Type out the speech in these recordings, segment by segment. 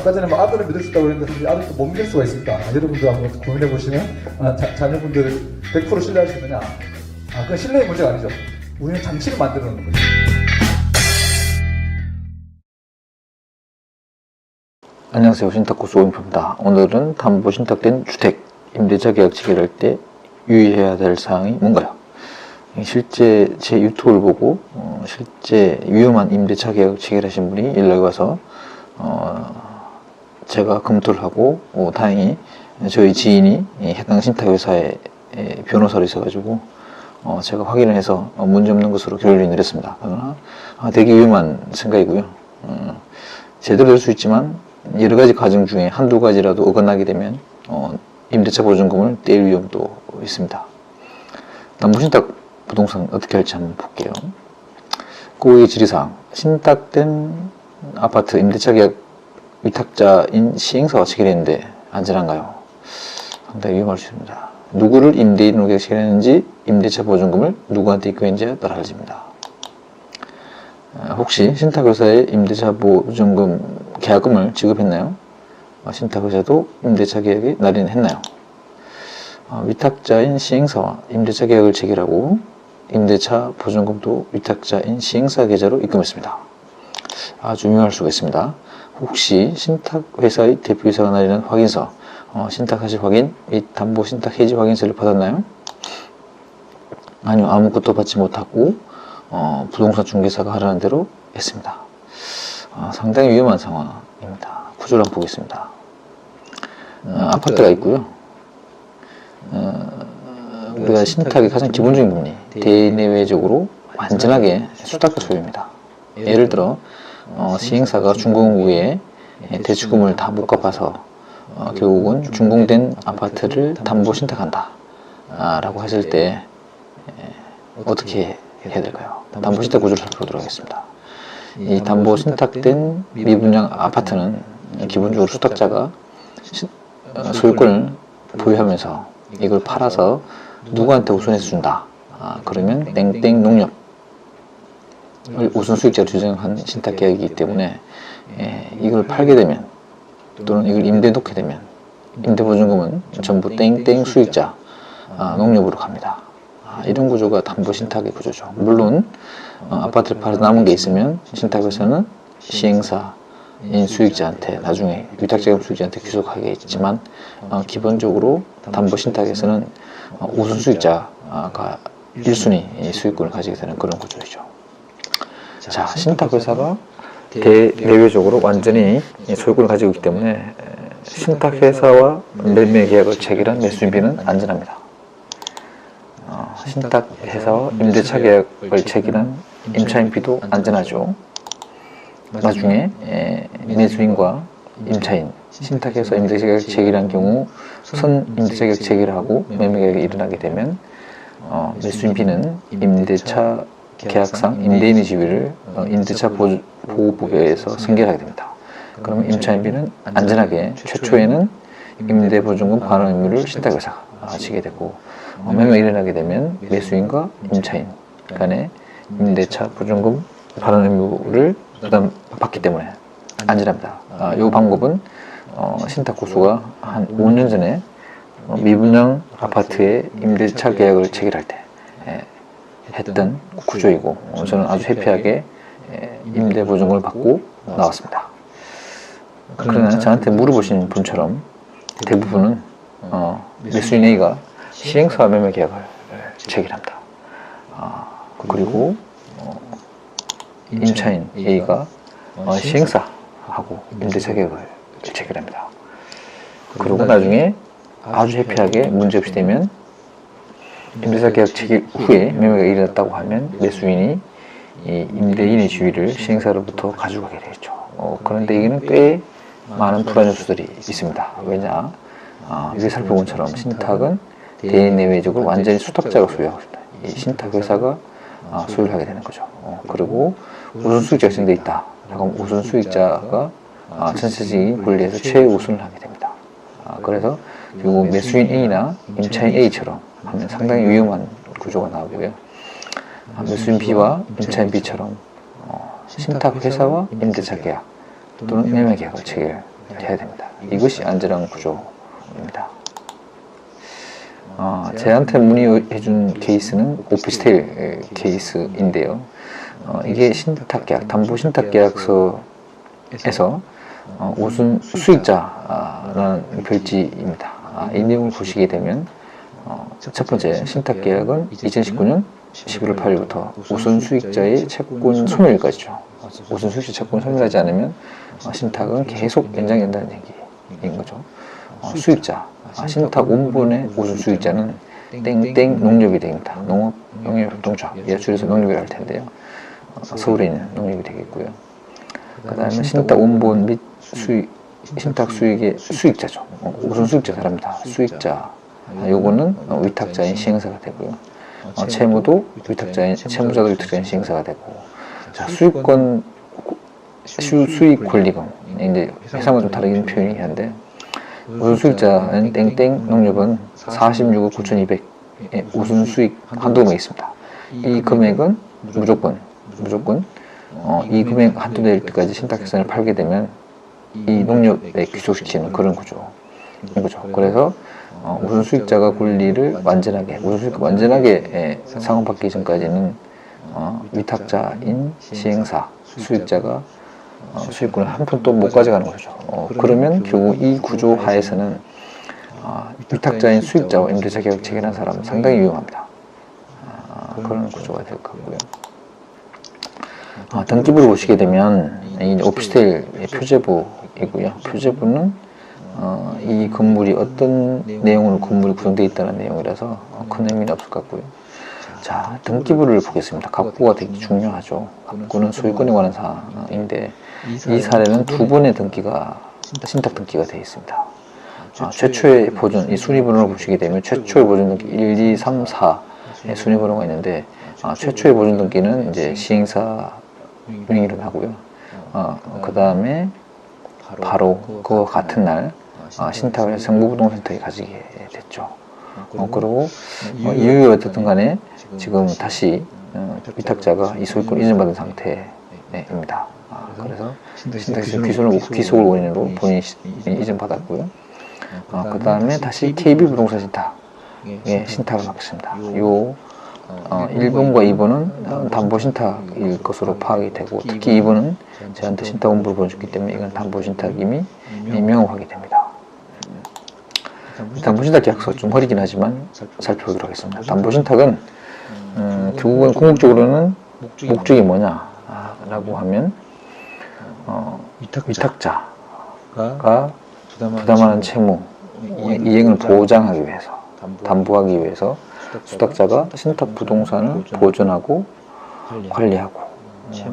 아까 전에 뭐 아들을 믿을 수 있다고 그랬는데 사실 아들도 못 믿을 수가 있습니다. 여러분들 한번 고민해 보시면 자녀분들을 100% 신뢰할 수 있느냐? 그건 신뢰의 문제가 아니죠. 우리는 장치를 만들어 놓는 거죠. 안녕하세요. 신탁고수 오인표입니다. 오늘은 담보 신탁된 주택 임대차 계약 체결할 때 유의해야 될 사항이 뭔가요? 실제 제 유튜브를 보고 실제 위험한 임대차 계약 체결하신 분이 연락이 와서 제가 검토를 하고 다행히 저희 지인이 해당 신탁회사의 변호사로 있어가지고 제가 확인을 해서 문제없는 것으로 결론이 내렸습니다. 그러나 되게 위험한 생각이고요. 제대로 될 수 있지만 여러 가지 과정 중에 한두 가지라도 어긋나게 되면 임대차 보증금을 떼일 위험도 있습니다. 담보신탁 부동산 어떻게 할지 한번 볼게요. 고의 질의사항, 신탁된 아파트 임대차 계약 위탁자인 시행사와 체결했는데 안전한가요? 상당히 위험할 수 있습니다. 누구를 임대인으로 계약 체결했는지, 임대차 보증금을 누구한테 입금했는지에 따라 달라집니다. 혹시 신탁회사에 임대차 보증금 계약금을 지급했나요? 신탁회사도 임대차 계약이 날인했나요? 위탁자인 시행사와 임대차 계약을 체결하고 임대차 보증금도 위탁자인 시행사 계좌로 입금했습니다. 아주 유명할 수가 있습니다. 혹시 신탁회사의 대표이사가 날인한 확인서, 신탁사실 확인 및 담보 신탁 해지 확인서를 받았나요? 아니요, 아무것도 받지 못하고 부동산 중개사가 하라는 대로 했습니다. 상당히 위험한 상황입니다. 구조를 한번 보겠습니다. 아파트가 있고요. 우리가 신탁의 가장 기본적인 부분이 대내외적으로 완전하게 수탁자 소유입니다. 예를 들어 시행사가 준공 후에 대출금을 다 못 갚아서 결국은 준공된 아파트를 담보 신탁한다 라고 했을 때 어떻게 해야 될까요? 담보 신탁 구조를 살펴보도록 하겠습니다. 이 담보 신탁된 미분양 아파트는 기본적으로 수탁자가 소유권을 보유하면서 이걸 팔아서 누구한테 우선해서 준다. 그러면 땡땡 농협을 우선 수익자로 지정한 신탁 계약이기 때문에 이걸 팔게 되면 또는 이걸 임대해 놓게 되면 임대보증금은 전부 땡땡 수익자 농협으로 갑니다. 이런 구조가 담보 신탁의 구조죠. 물론 아파트를 팔아서 남은 게 있으면 신탁에서는 시행사인 수익자한테 나중에 위탁자금 수익자한테 귀속하겠지만 기본적으로 담보 신탁에서는 우선 수익자가 1순위 수익권을 가지게 되는 그런 구조이죠. 자, 신탁회사가 대내외적으로 완전히 소유권을 가지고 있기 때문에 신탁회사와 매매 계약을 체결한 매수인비는 안전합니다. 신탁회사와 임대차 계약을 체결한 임차인비도 안전하죠. 나중에 매수인과 임차인, 신탁회사 임대차 계약 체결한 경우 선 임대차 계약 체결하고 매매 계약이 일어나게 되면 매수인비는 임대차 계약상 임대인의 지위를 임대차 보호법에서 승계하게 됩니다. 그러면 임차인비는 안전하게 최초에는 임대보증금 반환 의무를 신탁회사가 지게 되고 매매가 일어나게 되면 매수인과 임차인 간에 임대차 보증금 반환 의무를 부담받기 때문에 안전합니다. 이 방법은 신탁 고수가 한 5년 전에 미분양 아파트에 임대차 계약을 체결할 때 했던 구조이고 저는 아주 해피하게 임대보증금을 받고 나왔습니다. 그러나 저한테 물어보신 분처럼 대부분은 매수인 A가 시행사와 매매 계약을 체결합니다. 그리고 임차인 A가 시행사하고 임대차 계약을 체결합니다. 그리고 나중에 아주 해피하게 문제없이 되면 임대차 계약 체결 후에 매매가 일어났다고 하면 매수인이 이 임대인의 지위를 시행사로부터 가져가게 되죠. 그런데 이게는 꽤 많은 불안 요소들이 있습니다. 왜냐? 위에 살펴본 것처럼 신탁은 대내외적으로 완전히 수탁자가 소유하고 있습니다. 이 신탁회사가 소유를 하게 되는 거죠. 그리고 우선 수익자가 정되어 있다. 그럼 우선 수익자가 전체적인 권리에서 최우선을 하게 됩니다. 그래서 결국 매수인 A나 임차인 A처럼 하면 상당히 위험한 구조가 나오고요. 매수인 B와 임차인 B처럼 신탁회사와 임대차 계약 또는 매매 계약을 체결할 해야 됩니다. 이것이 안전한 구조입니다. 저한테 문의해준 케이스는 오피스텔 케이스인데요. 이게 신탁계약, 담보신탁계약서에서 우선 수익자라는 별지입니다. 이 내용을 보시게 되면 첫 번째 신탁계약은 2019년 11월 8일부터 우선 수익자의 채권 소멸까지죠. 우선 수익자 채권 소멸하지 않으면 신탁은 계속 연장된다는 얘기인 거죠. 수익자, 신탁 원본의 우선 수익자는 땡땡 농협이 됩니다. 농업, 농협협동조합, 줄여서 농협이라 할 텐데요. 서울에 있는 농협이 되겠고요. 그 다음에 신탁 원본 및 신탁 수익의 수익자죠. 우선 수익자 다릅니다. 수익자, 요거는 위탁자인 시행사가 되고요. 채무도 채무자도 위탁자인 시행사가 되고, 자, 수익권, 수익 권리금, 이제 회사마다 좀 다르긴 표현이 한데, 우선 수익자는 땡땡 농협은 46억 9,200의 우선 수익 한도 금액이 있습니다. 이 금액은 무조건 이 금액 한도 될 때까지 신탁회사를 팔게 되면 이 농협에 귀속시키는 그런 구조인 거죠. 그래서 우선 수익자가 권리를 완전하게, 우선 수익자 완전하게 상환받기 전까지는 위탁자인 시행사, 수익자가 수익권을 한 푼도 못 가져가는 거죠. 그러면 결국 이 구조 하에서는 위탁자인 수익자와 임대차 계약 체결한 사람은 상당히 위험합니다. 그런 구조가 될 것 같고요. 등기부를 보시게 되면 이 오피스텔 표제부이고요. 표제부는 이 건물이 어떤 내용으로 건물이 구성되어 있다는 내용이라서 큰 의미는 없을 것 같고요. 자, 등기부를 보겠습니다. 갑구가 되게 중요하죠. 갑구는 소유권에 관한 사항인데 이 사례는 두 번의 등기가 신탁 등기가 되어 있습니다. 최초의 보존, 이 순위번호를 보시게 되면 최초의 보존 등기 1, 2, 3, 4의 순위번호가 있는데 최초의 보존 등기는 이제 시행사 명의로 나고요. 그 다음에 바로 그 같은 날 신탁을 해서 정부부동산택이 가지게 됐죠. 그리고 이유가 어쨌든 간에 지금 다시 위탁자가 이 소유권을 이전받은 상태입니다. 그래서 신탁에서 귀속을 원인으로 본인이 이전받았고요. 그 다음에 다시 KB부동산 신탁에 신탁을 받습니다. 요 1번과 2번은 담보신탁일 것으로 파악이 되고, 특히 2번은 저한테 신탁 원부를 보내줬기 때문에 이건 담보신탁임이 명확하게 됩니다. 담보신탁 계약서 좀 허리긴 하지만 살펴보도록 하겠습니다. 담보신탁은 결국은 궁극적으로는 목적이 뭐냐라고 하면 위탁자가 부담하는 채무 이행을 보장하기 위해서, 담보하기 위해서 수탁자가 신탁 부동산을 보존하고 관리하고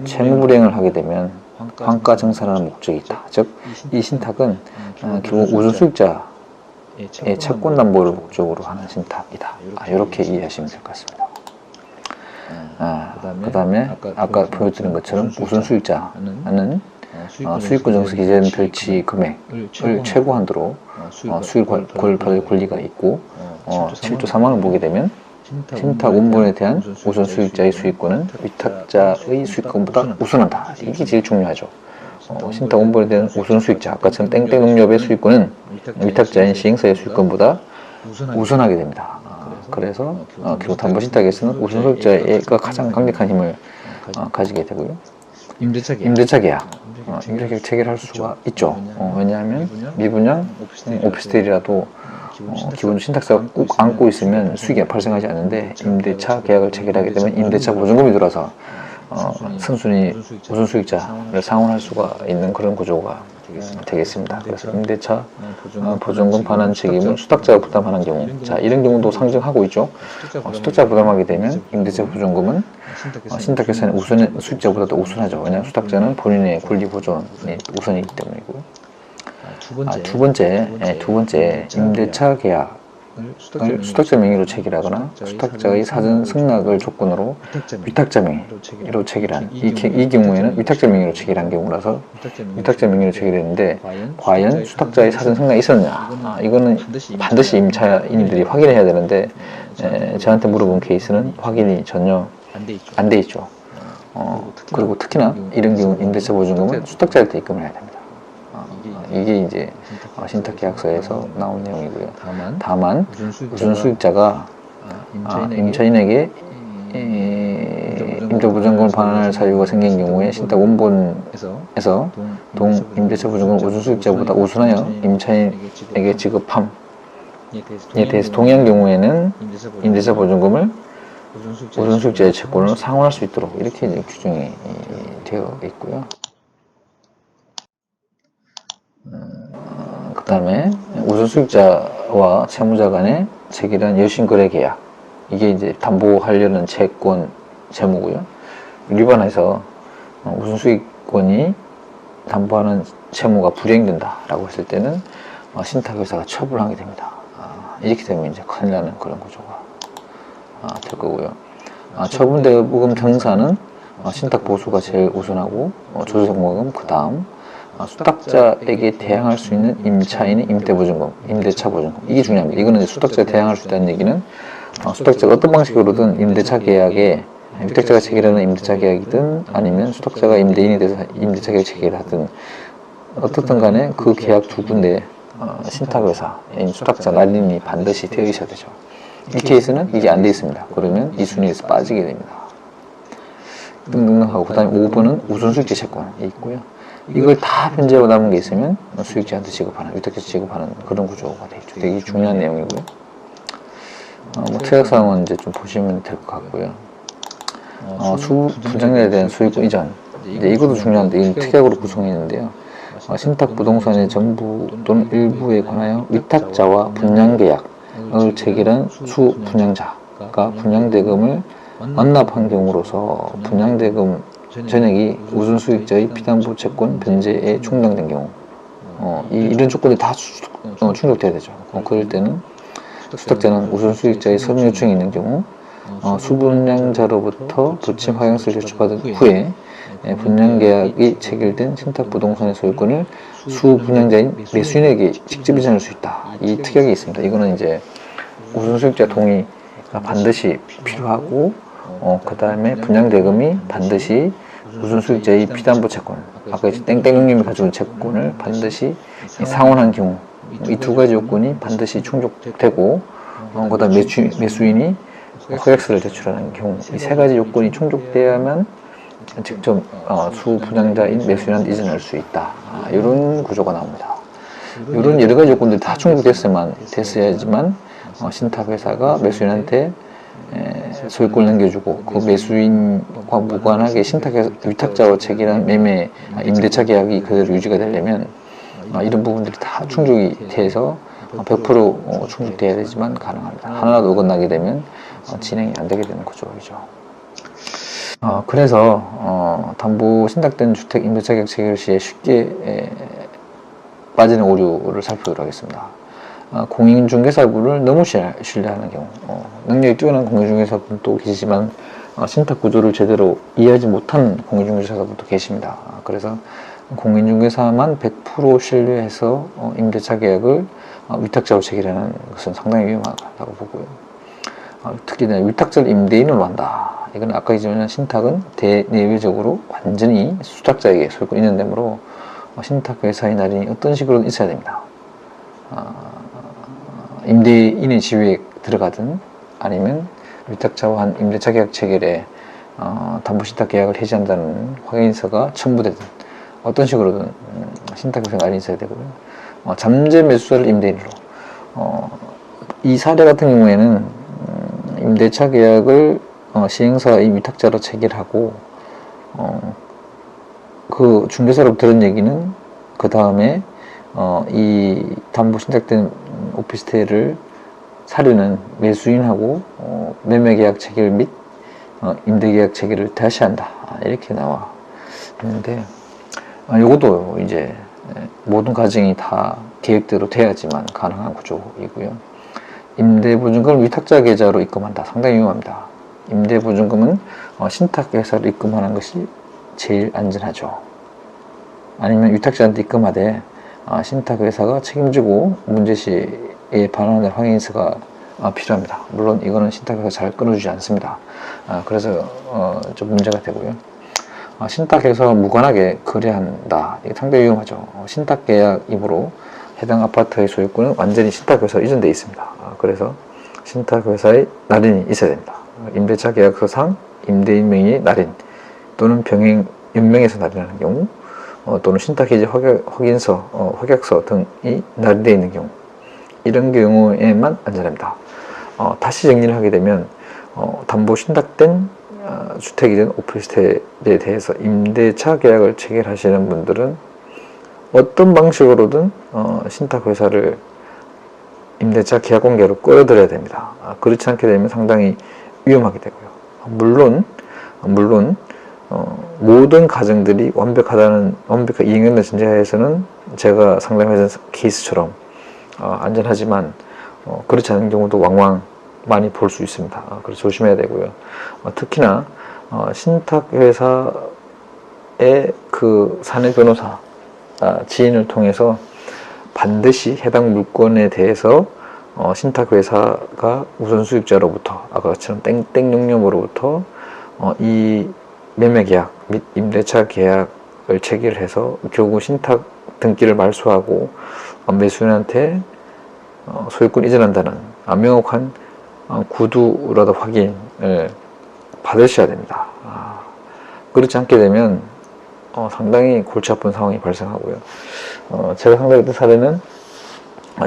채무 불이행을 하게 되면 환가 증산하는 목적이 있다. 즉, 이 신탁은 결국 우선 수익자의 채권 담보를 목적으로 하는 신탁이다. 이렇게 이해하시면 될 것 같습니다. 그 다음에 아까 보여드린 것처럼 우선 수익자는 수익권 정서 기재된 별치 금액을 최고 한도로 수익을 받을 권리가 있고 7조 4만을 보게 되면 신탁 원본에 대한 우선 수익자의 수익권은 위탁자의 수익권보다 우선한다. 이게 제일 중요하죠. 신탁 원본에 대한 우선 수익자, 아까처럼 땡땡 농협의 수익권은 위탁자인 시행사의 수익권보다 우선하게 됩니다. 그래서 결국 담보신탁에서는 우선 수익자가 가장 강력한 힘을 가지게 되고요. 임대차 계약 체결할 수가 있죠. 왜냐하면 미분양 오피스텔이라도 기본 신탁사가 꼭 안고 있으면 수익이 발생하지 않는데, 임대차 계약을 체결하게 되면 임대차 보증금이 들어서 선순위 우선 수익자를 상환할 수가 있는 그런 구조가 되겠습니다. 그래서 임대차 보증금 반환 책임을 수탁자가 부담하는 경우, 자, 이런 경우도 상정하고 있죠. 수탁자가 부담하게 되면 임대차 보증금은 신탁회사는 우선 수익자보다도 우선하죠. 왜냐하면 수탁자는 본인의 권리 보존이 우선이기 때문이고요. 두 번째 임대차 계약을 수탁자 명의로 체결하거나 수탁자의 사전 승낙을 조건으로 위탁자 명의로 체결한, 이 경우에는 위탁자 명의로 체결한 경우라서 위탁자 명의로 체결했는데 과연 수탁자의 사전 승낙이 있었느냐, 이거는 반드시 임차인들이 확인해야 되는데 저한테 물어본 케이스는 확인이 전혀 안 돼 있죠. 그리고 특히나 이런 경우 임대차 보증금은 수탁자한테 입금을 해야 됩니다. 이게 이제 신탁계약서에서 나온 내용이고요. 다만 우선 수익자가 임차인에게 임대보증금을 반환할 사유가 생긴 경우에 신탁 원본에서 동 임대차 보증금을 우선 수익자보다 우선하여 임차인에게 지급함에 대해서 동의한 경우에는 임대차 보증금을 우선 수익자의 채권으로 상환할 수 있도록 이렇게 이제 규정이 되어 있고요. 그 다음에 우선 수익자와 채무자 간의 체결한 여신거래 계약, 이게 이제 담보하려는 채권 채무고요. 위반해서 우선 수익권이 담보하는 채무가 불이행된다라고 했을 때는 신탁회사가 처분하게 됩니다. 이렇게 되면 이제 큰일 나는 그런 구조가 될 거고요. 처분대부금 등사는 신탁 보수가 제일 우선하고 조세성과금 그 다음 수탁자에게 대항할 수 있는 임차인의 임대보증금, 임대차 보증금, 이게 중요합니다. 이거는 이제 수탁자에 대항할 수 있다는 얘기는 수탁자가 어떤 방식으로든 임대차 계약에 위탁자가 체결하는 임대차 계약이든 아니면 수탁자가 임대인이 돼서 임대차 계약 체결을 하든 어떻든 간에 그 계약 두 군데 신탁회사, 수탁자, 날인이 반드시 되어 있어야 되죠. 이 케이스는 이게 안 되어 있습니다. 그러면 이 순위에서 빠지게 됩니다. 등등하고 그 다음에 5번은 우선수익자 채권이 있고요. 이걸 다 변제하고 남은 게 있으면 수익자한테 지급하는, 위탁자 지급하는 그런 구조가 되어 있죠. 되게 중요한 내용이고요. 특약사항은 이제 좀 보시면 될 것 같고요. 분양자에 대한 수익권 이전. 이제 이것도 중요한데, 이건 특약으로 구성해 있는데요. 신탁 부동산의 전부 또는 일부에 관하여 위탁자와 분양계약을 체결한 수 분양자가 분양대금을 완납한 경우로서 분양대금 전액이 우선 수익자의 피담보 채권 변제에 충당된 경우, 이런 조건이 다 충족돼야 되죠. 그럴 때는 수탁자는 우선 수익자의 서면 요청이 있는 경우 수분양자로부터 부침 확인서를 제출받은 후에 분양계약이 체결된 신탁부동산의 소유권을 수분양자인 매수인에게 직접 이전할 수 있다. 이 특약이 있습니다. 이거는 이제 우선 수익자 동의가 반드시 필요하고, 그 다음에 분양대금이 반드시 우선 수익자의 피담보 채권, 아까 땡땡형님이 가지고 채권을 반드시 상환한 경우, 이 두 가지 요건이 반드시 충족되고, 그 다음 매수인이 허약서를 제출하는 경우, 이 세 가지 요건이 충족되어야만 직접 수분양자인 매수인한테 이전할 수 있다. 이런 구조가 나옵니다. 이런 여러 가지 요건들이 다 충족됐어야지만 신탁회사가 매수인한테 소유권을 넘겨주고, 그 매수인과 무관하게 신탁회사 위탁자와 체결한 매매 임대차 계약이 그대로 유지가 되려면 이런 부분들이 다 충족이 돼서 100% 충족돼야 되지만 가능합니다. 하나라도 어긋나게 되면 진행이 안 되게 되는 구조이죠. 그래서 담보 신탁된 주택 임대차 계약 체결 시에 쉽게 빠지는 오류를 살펴보도록 하겠습니다. 공인중개사분을 너무 신뢰하는 경우, 능력이 뛰어난 공인중개사분도 계시지만 신탁 구조를 제대로 이해하지 못한 공인중개사분도 계십니다. 그래서 공인중개사만 100% 신뢰해서 임대차 계약을 위탁자로 체결하는 것은 상당히 위험하다고 보고요. 특히 위탁자를 임대인으로 한다. 이건 아까 얘기했지만 신탁은 대내외적으로 완전히 수탁자에게 소유권이 있는 데므로 신탁회사의 날인이 어떤 식으로 있어야 됩니다. 임대인의 지위에 들어가든 아니면 위탁자와 한 임대차 계약 체결에 담보신탁 계약을 해지한다는 확인서가 첨부되든 어떤 식으로든 신탁회사가 날인이 있어야 되고요. 잠재 매수자를 임대인으로, 이 사례 같은 경우에는 임대차 계약을 시행사의 위탁자로 체결하고 그 중개사로부터 들은 얘기는 그 다음에 이 담보 신탁된 오피스텔을 사려는 매수인하고 매매계약 체결 및 임대계약 체결을 다시 한다. 이렇게 나와 있는데, 이것도 이제 모든 과정이 다 계획대로 돼야지만 가능한 구조이고요. 임대보증금을 위탁자 계좌로 입금한다. 상당히 위험합니다. 임대보증금은 신탁회사로 입금하는 것이 제일 안전하죠. 아니면 위탁자한테 입금하되 신탁회사가 책임지고 문제시에 반환할 확인서가 필요합니다. 물론 이거는 신탁회사가 잘 끊어주지 않습니다. 그래서 좀 문제가 되고요. 신탁해서 무관하게 거래한다. 이게 상당히 위험하죠. 신탁계약이므로 해당 아파트의 소유권은 완전히 신탁회사로 이전되어 있습니다. 그래서 신탁회사의 날인이 있어야 됩니다. 임대차 계약서상 임대인 명의 날인 또는 병행 연명에서 날인하는 경우 또는 신탁해지 확인서, 확약서 등이 날인되어 있는 경우 이런 경우에만 안전합니다. 다시 정리를 하게 되면 담보 신탁된 주택이든 오피스텔에 대해서 임대차 계약을 체결하시는 분들은 어떤 방식으로든 신탁회사를 임대차 계약 관계로 끌어들여야 됩니다. 그렇지 않게 되면 상당히 위험하게 되고요. 물론 모든 가정들이 완벽한 이행된다는 전제하에서는 제가 상담해준 케이스처럼 안전하지만 그렇지 않은 경우도 왕왕 많이 볼 수 있습니다. 그래서 조심해야 되고요. 특히나 신탁회사의 그 사내 변호사 지인을 통해서 반드시 해당 물건에 대해서 신탁회사가 우선수익자로부터 아까처럼 땡땡용념으로부터 이 매매계약 및 임대차 계약을 체결해서 결국 신탁 등기를 말소하고 매수인한테 소유권 이전한다는 명확한 구두라도 확인을 받으셔야 됩니다. 그렇지 않게 되면 상당히 골치 아픈 상황이 발생하고요. 제가 상담했던 사례는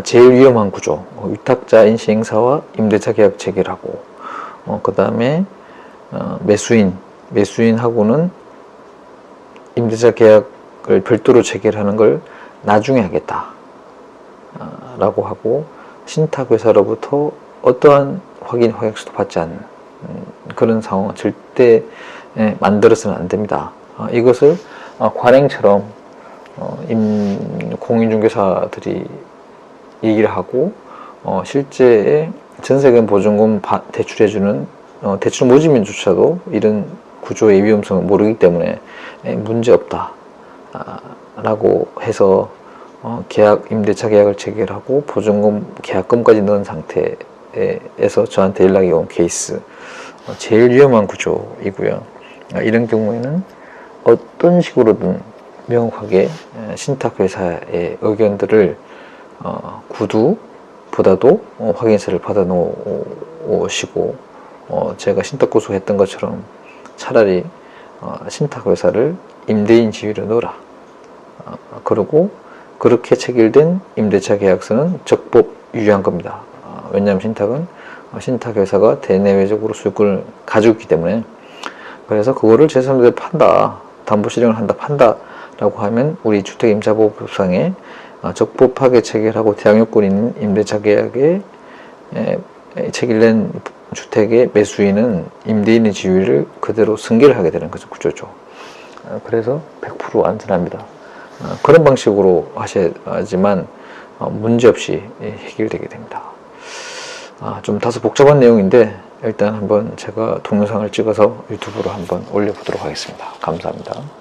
제일 위험한 구조, 위탁자인 시행사와 임대차 계약 체결하고 그 다음에 매수인하고는 임대차 계약을 별도로 체결하는 걸 나중에 하겠다 라고 하고 신탁회사로부터 어떠한 확인 확약서도 받지 않는 그런 상황은 절대 만들어서는 안 됩니다. 이것을 관행처럼 공인중개사들이 얘기를 하고 실제 전세금 보증금 대출해주는 대출 모집인조차도 이런 구조의 위험성을 모르기 때문에 문제없다 라고 해서 임대차 계약을 체결하고 보증금 계약금까지 넣은 상태에서 저한테 연락이 온 케이스, 제일 위험한 구조이고요. 이런 경우에는 어떤 식으로든 명확하게 신탁회사의 의견들을 구두보다도 확인서를 받아 놓으시고 제가 신탁고소 했던 것처럼 차라리 신탁회사를 임대인 지위로 넣어라. 그리고 그렇게 체결된 임대차 계약서는 적법 유효한 겁니다. 왜냐하면 신탁회사가 대내외적으로 소유권을 가지고 있기 때문에. 그래서 그거를 제3자들 판다, 담보 실행을 판다라고 하면 우리 주택임차보호법상에 적법하게 체결하고 대항요건이 있는 임대차 계약에 체결된 주택의 매수인은 임대인의 지위를 그대로 승계를 하게 되는 구조죠. 그래서 100% 안전합니다. 그런 방식으로 하셔야지만 문제없이 해결되게 됩니다. 좀 다소 복잡한 내용인데 일단 한번 제가 동영상을 찍어서 유튜브로 한번 올려보도록 하겠습니다. 감사합니다.